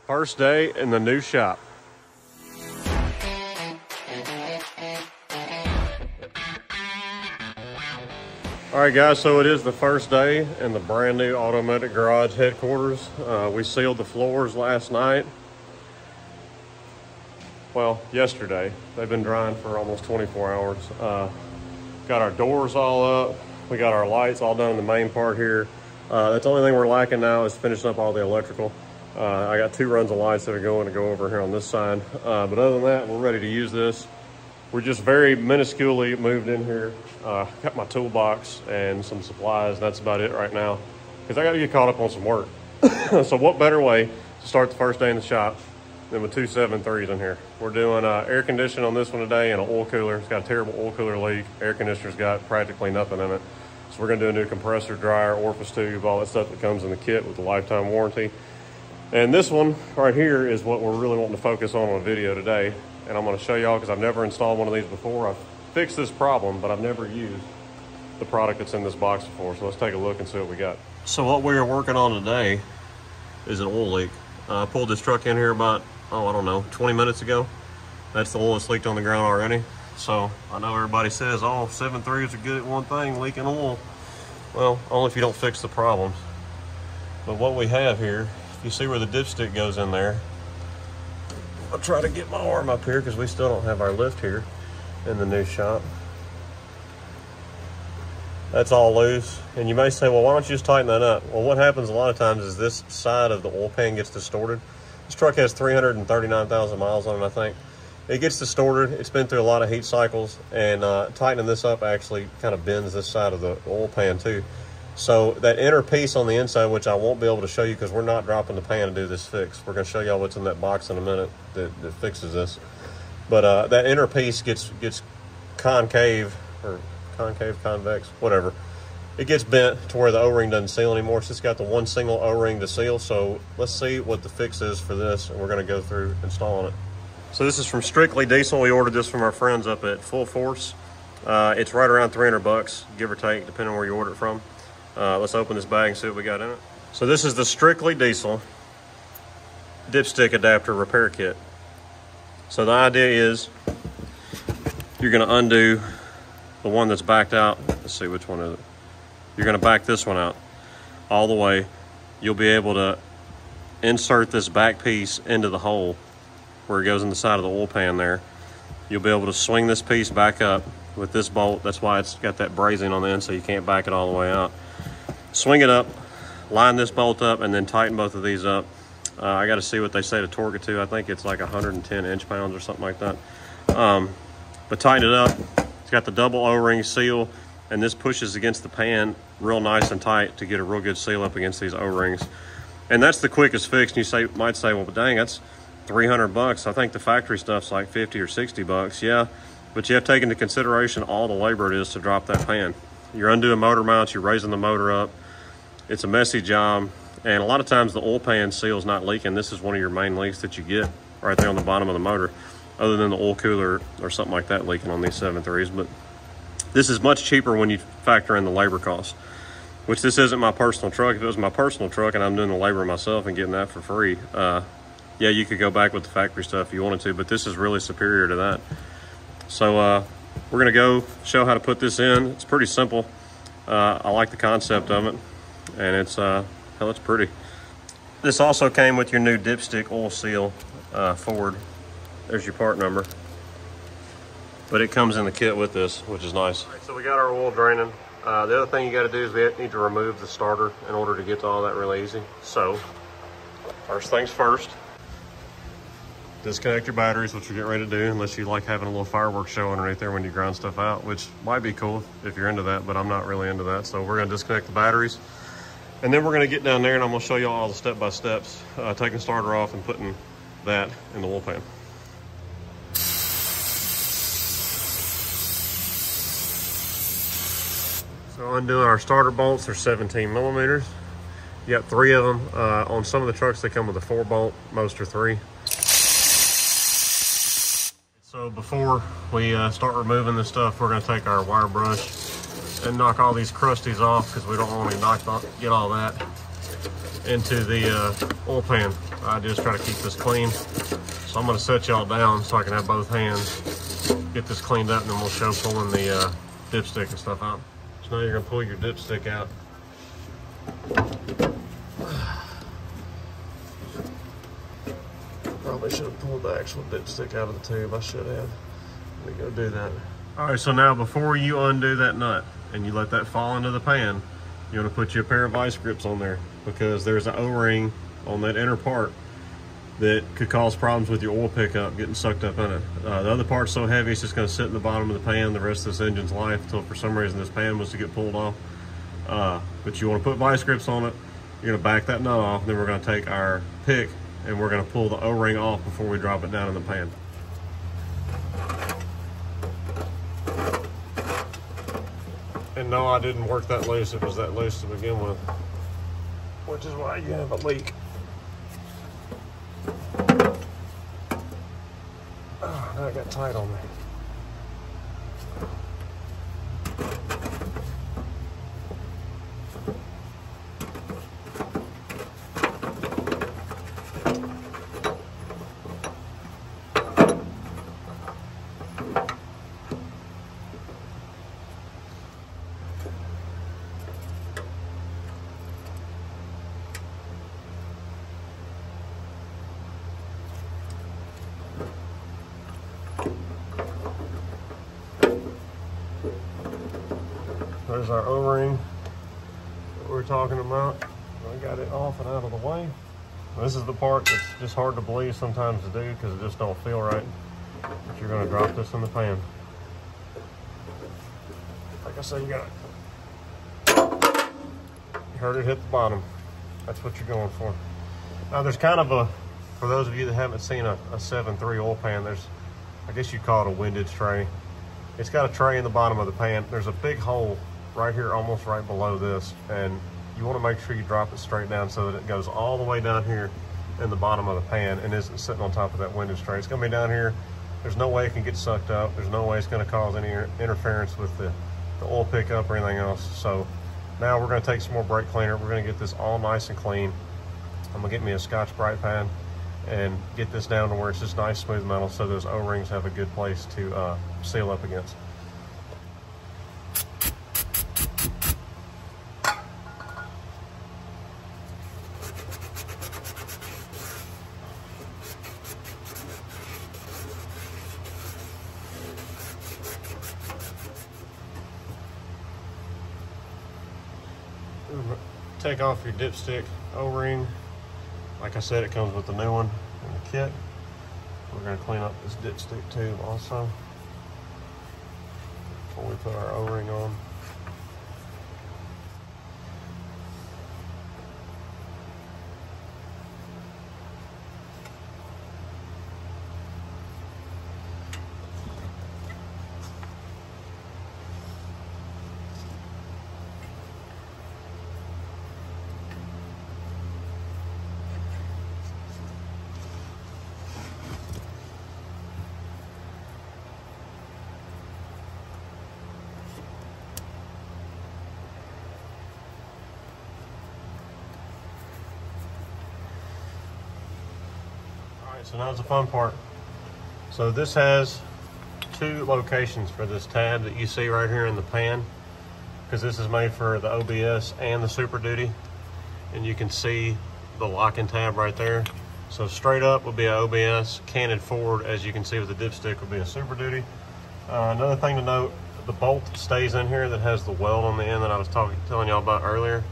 First day in the new shop. All right guys, so it is the first day in the brand new Automatic Garage headquarters. We sealed the floors last night. Well, yesterday. They've been drying for almost 24 hours. Got our doors all up. We got our lights all done in the main part here. That's the only thing we're lacking now is finishing up all the electrical. I got 2 runs of lights that are going to go over here on this side. But other than that, we're ready to use this. We're just very minusculely moved in here. Got my toolbox and some supplies. And that's about it right now, because I got to get caught up on some work. So what better way to start the first day in the shop than with 2 7.3s in here. We're doing air conditioning on this one today and an oil cooler. It's got a terrible oil cooler leak. Air conditioner's got practically nothing in it. So we're going to do a new compressor, dryer, orifice tube, all that stuff that comes in the kit with the lifetime warranty. And this one right here is what we're really wanting to focus on a video today. And I'm going to show y'all, because I've never installed one of these before. I've fixed this problem, but I've never used the product that's in this box before. So let's take a look and see what we got. So what we are working on today is an oil leak. I pulled this truck in here about, I don't know, 20 minutes ago. That's the oil that's leaked on the ground already. So I know everybody says, oh, 7.3s are good at one thing, leaking oil. Well, only if you don't fix the problems. But what we have here, if you see where the dipstick goes in there, I'll try to get my arm up here because we still don't have our lift here in the new shop. That's all loose. And you may say, well, why don't you just tighten that up? Well, what happens a lot of times is this side of the oil pan gets distorted. This truck has 339,000 miles on it, I think. It gets distorted. It's been through a lot of heat cycles, and tightening this up actually kind of bends this side of the oil pan too. So that inner piece on the inside, which I won't be able to show you because we're not dropping the pan to do this fix. We're going to show y'all what's in that box in a minute that fixes this. But that inner piece gets concave, or concave, convex, whatever. It gets bent to where the O-ring doesn't seal anymore. It's just got the one single O-ring to seal. So let's see what the fix is for this, and we're going to go through installing it. So this is from Strictly Diesel. We ordered this from our friends up at Full Force. It's right around 300 bucks, give or take, depending on where you order it from. Let's open this bag and see what we got in it. So this is the Strictly Diesel dipstick adapter repair kit. So the idea is you're going to undo the one that's backed out. Let's see, which one is it? You're going to back this one out all the way. You'll be able to insert this back piece into the hole where it goes in the side of the oil pan there. You'll be able to swing this piece back up with this bolt. That's why it's got that brazing on the end, so you can't back it all the way out. Swing it up, line this bolt up, and then tighten both of these up. I got to see what they say to torque it to. I think it's like 110 inch-pounds or something like that. But tighten it up. It's got the double O-ring seal, and this pushes against the pan real nice and tight to get a real good seal up against these O-rings. And that's the quickest fix. And you might say, well, but dang, that's 300 bucks. I think the factory stuff's like 50 or 60 bucks. Yeah, but you have to take into consideration all the labor it is to drop that pan. You're undoing motor mounts, you're raising the motor up. It's a messy job, and a lot of times the oil pan seal's not leaking. This is one of your main leaks that you get right there on the bottom of the motor, other than the oil cooler or something like that leaking on these 7.3s. But this is much cheaper when you factor in the labor cost, which this isn't my personal truck. If it was my personal truck and I'm doing the labor myself and getting that for free, yeah, you could go back with the factory stuff if you wanted to, but this is really superior to that. So we're gonna go show how to put this in. It's pretty simple. I like the concept of it, and it's hell, it's pretty. This also came with your new dipstick oil seal forward. There's your part number. But it comes in the kit with this, which is nice. All right, so we got our oil draining. The other thing you gotta do is we need to remove the starter in order to get to all that really easy. So, first things first. Disconnect your batteries, which we're getting ready to do, unless you like having a little fireworks show underneath there when you grind stuff out, which might be cool if you're into that, but I'm not really into that. So we're gonna disconnect the batteries, and then we're gonna get down there and I'm gonna show you all the step-by-steps, taking the starter off and putting that in the oil pan. So undoing our starter bolts, they're 17 millimeters. You got 3 of them. On some of the trucks, they come with a 4 bolt, most are 3. So before we start removing this stuff, we're going to take our wire brush and knock all these crusties off, because we don't want to get all that into the oil pan. I just try to keep this clean. So I'm gonna set y'all down so I can have both hands, get this cleaned up, and then we'll show pulling the dipstick and stuff out. So now you're gonna pull your dipstick out. Probably should have pulled the actual dipstick out of the tube. I should have. Let me go do that. All right, so now before you undo that nut and you let that fall into the pan, you want to put you a pair of vice grips on there, because there's an O-ring on that inner part that could cause problems with your oil pickup getting sucked up in it. The other part's so heavy it's just going to sit in the bottom of the pan the rest of this engine's life until for some reason this pan was to get pulled off. But you want to put vice grips on it. You're going to back that nut off, then we're going to take our pick and we're going to pull the O-ring off before we drop it down in the pan. And no, I didn't work that loose. It was that loose to begin with, which is why you have a leak. Oh, now I got tight on me. There's our O-ring that we're talking about. I got it off and out of the way. This is the part that's just hard to believe sometimes to do because it just don't feel right. But you're going to drop this in the pan. Like I said, you got it. You heard it hit the bottom. That's what you're going for. Now there's kind of a, for those of you that haven't seen a 7.3 oil pan, there's, I guess you'd call it a windage tray. It's got a tray in the bottom of the pan. There's a big hole right here, almost right below this, and you want to make sure you drop it straight down so that it goes all the way down here in the bottom of the pan and isn't sitting on top of that windage tray. It's going to be down here. There's no way it can get sucked up. There's no way it's going to cause any interference with the oil pickup or anything else. So now we're going to take some more brake cleaner. We're going to get this all nice and clean. I'm going to get me a Scotch-Brite pad and get this down to where it's just nice smooth metal so those O-rings have a good place to seal up against. Take off your dipstick O-ring. Like I said, it comes with the new one in the kit. We're going to clean up this dipstick tube also before we put our O-ring on. So now's the fun part. So this has two locations for this tab that you see right here in the pan, because this is made for the OBS and the Super Duty, and you can see the locking tab right there. So straight up would be an OBS, canted forward, as you can see with the dipstick, would be a Super Duty. Another thing to note, the bolt stays in here that has the weld on the end that I was telling y'all about earlier.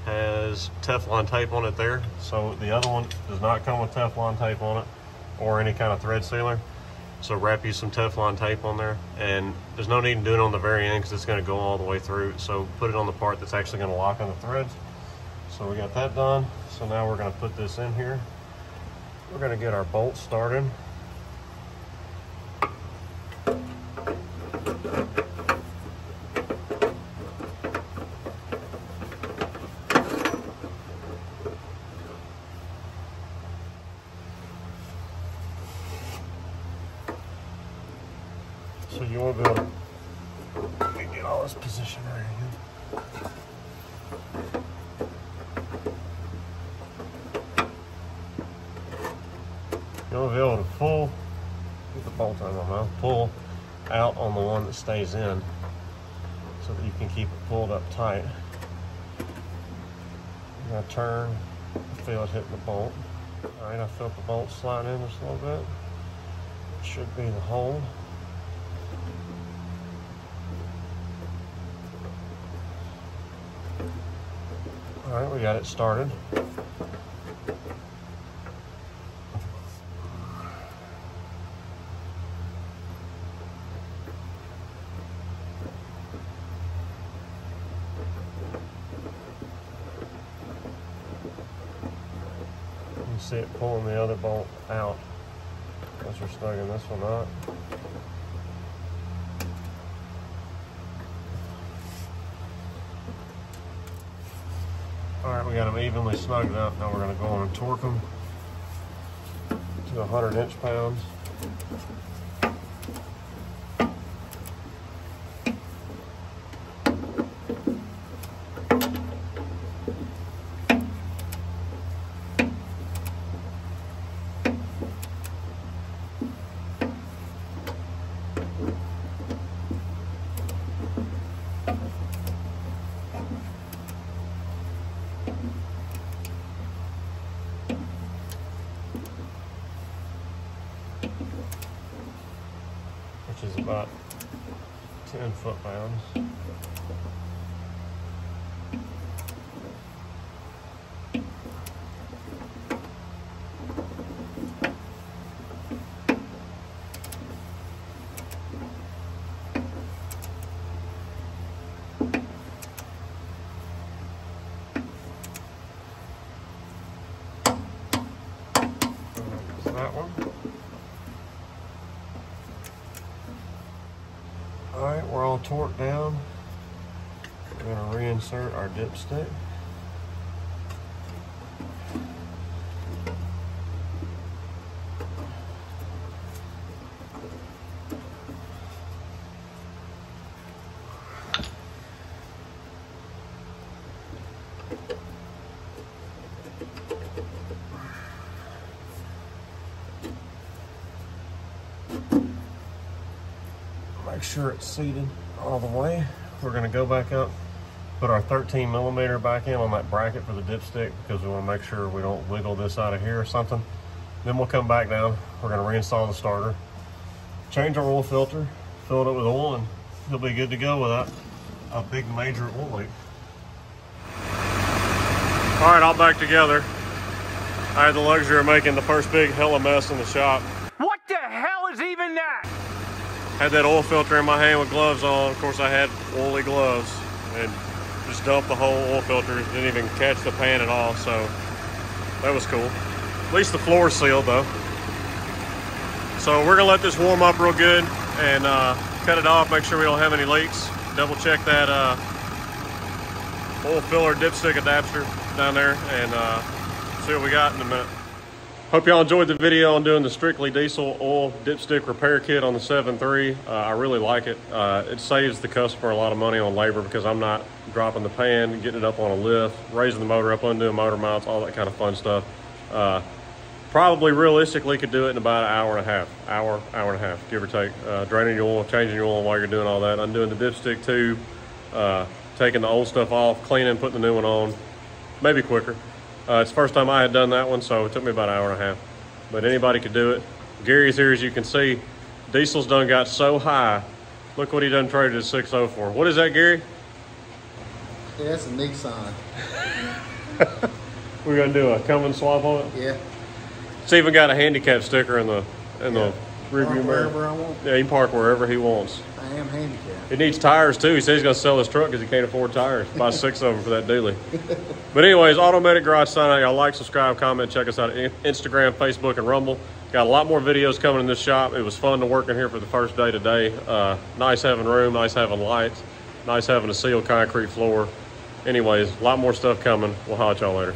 Has Teflon tape on it there. So the other one does not come with Teflon tape on it or any kind of thread sealer. So wrap you some Teflon tape on there, and there's no need to do it on the very end because it's going to go all the way through. So put it on the part that's actually going to lock on the threads. So we got that done. So now we're going to put this in here. We're going to get our bolts started. So you want to be able to get all this position right here. You'll be able to pull, get the bolt out of my mouth, pull out on the one that stays in so that you can keep it pulled up tight. I'm gonna turn, feel it hitting the bolt. All right, I felt the bolt slide in just a little bit. Should be the hole. All right, we got it started. You see it pulling the other bolt out as we're snugging this one up. All right, we got them evenly snugged up. Now we're going to go on and torque them to 100 inch-pounds. Which is about 10 foot-pounds. That one. Alright, we're all torqued down. We're going to reinsert our dipstick. Make sure it's seated all the way. We're going to go back up, put our 13 millimeter back in on that bracket for the dipstick because we want to make sure we don't wiggle this out of here or something. Then we'll come back down. We're going to reinstall the starter, change our oil filter, fill it up with oil, and he'll be good to go without a big major oil leak. All right, all back together. I had the luxury of making the first big hella mess in the shop. What the hell is even that? Had that oil filter in my hand with gloves on. Of course, I had oily gloves and just dumped the whole oil filter. Didn't even catch the pan at all, so that was cool. At least the floor's sealed though. So we're gonna let this warm up real good and cut it off, make sure we don't have any leaks. Double check that oil filler dipstick adapter down there and see what we got in a minute. Hope y'all enjoyed the video on doing the strictly diesel oil dipstick repair kit on the 7.3. I really like it. It saves the customer a lot of money on labor because I'm not dropping the pan, getting it up on a lift, raising the motor up, undoing motor mounts, all that kind of fun stuff. Probably realistically could do it in about an hour and a half, hour and a half, give or take. Draining your oil, changing your oil while you're doing all that, undoing the dipstick tube, taking the old stuff off, cleaning, putting the new one on, maybe quicker. It's the first time I had done that one, so it took me about an hour and a half. But anybody could do it. Gary's here, as you can see. Diesel's done got so high. Look what he done traded his 6.0 for. What is that, Gary? Yeah, that's a Nissan. We're gonna do a come and swap on it? Yeah. It's even got a handicap sticker in the rearview mirror. Wherever I want. Yeah, he can park wherever he wants. I am handicapped. It needs tires too. He says he's gonna sell his truck because he can't afford tires. Buy 6 of them for that dually. But anyways, Automatic Garage sign out. Y'all like, subscribe, comment, check us out at Instagram, Facebook, and Rumble. Got a lot more videos coming in this shop. It was fun to work in here for the first day today. Nice having room, nice having lights, nice having a sealed concrete floor. Anyways, a lot more stuff coming. We'll holler at y'all later.